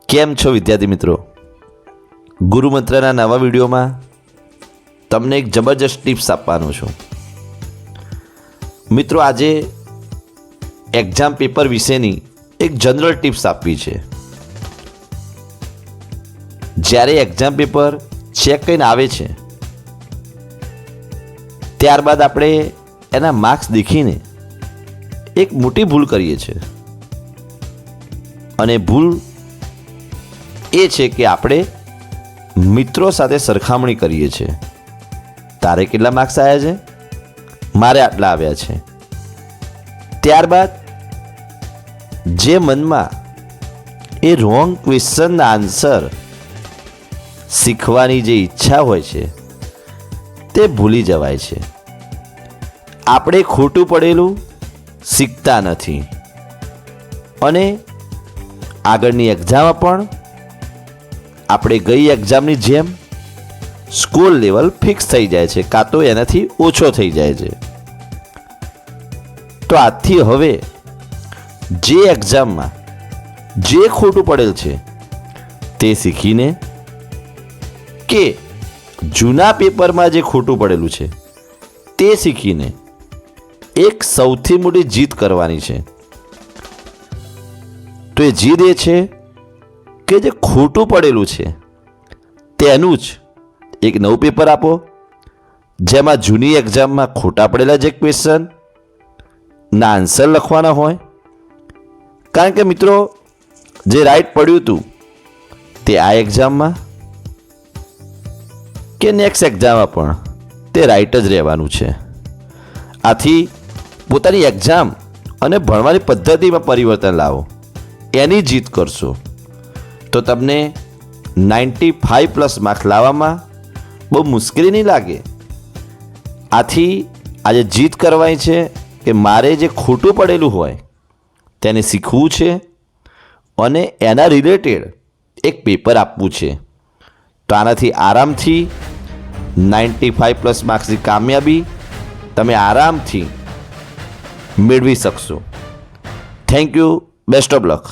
કેમ છો વિદ્યાર્થી મિત્રો? ગુરુમંત્રના નવા વિડીયોમાં તમને એક જબરજસ્ત ટિપ્સ આપવાનો છું. મિત્રો, આજે એક્ઝામ પેપર વિશેની એક જનરલ ટિપ્સ આપવી છે. જ્યારે એક્ઝામ પેપર ચેક કરીને આવે છે ત્યારબાદ આપણે એના માર્ક્સ દેખીને એક મોટી ભૂલ કરીએ છીએ. અને ભૂલ એ છે કે આપણે મિત્રો સાથે સરખામણી કરીએ છીએ. તારે કેટલા માર્ક્સ આવ્યા છે, મારે આટલા આવ્યા છે. ત્યારબાદ જે મનમાં એ રોંગ ક્વેશ્ચનના આન્સર શીખવાની જે ઈચ્છા હોય છે તે ભૂલી જવાય છે. આપણે ખોટું પડેલું શીખતા નથી અને આગળની એક્ઝામમાં પણ આપણે ગઈ એક્ઝામની જેમ સ્કોર લેવલ ફિક્સ થઈ જાય છે, કાં તો એનાથી ઓછો થઈ જાય છે. તો આજથી હવે જે એક્ઝામમાં જે ખોટું પડેલ છે તે શીખીને કે જૂના પેપરમાં જે ખોટું પડેલું છે તે શીખીને એક સૌથી મોટી જીત કરવાની છે. તો એ જીત એ છે કે જે ખોટું પડેલું છે તેનું જ એક નવું પેપર આપો, જેમાં જૂની એક્ઝામમાં ખોટા પડેલા જે ક્વેશ્ચન ના આન્સર લખવાના હોય. કારણ કે મિત્રો, જે રાઈટ પડ્યું હતું તે આ એક્ઝામમાં કે નેક્સ્ટ એક્ઝામમાં પણ તે રાઈટ જ રહેવાનું છે. આથી પોતાની એક્ઝામ અને ભણવાની પદ્ધતિમાં પરિવર્તન લાવો, એની જીત કરશો તો તમને 95+ માર્ક્સ લાવવામાં બહુ મુશ્કેલી નહીં લાગે. આથી આજે જીત કરવાની છે કે મારે જે ખોટું પડેલું હોય તેને શીખવું છે અને એના રિલેટેડ એક પેપર આપવું છે. તો આનાથી આરામથી 95+ માર્ક્સની કામયાબી તમે આરામથી મેળવી શકશો. Thank you. Best of luck.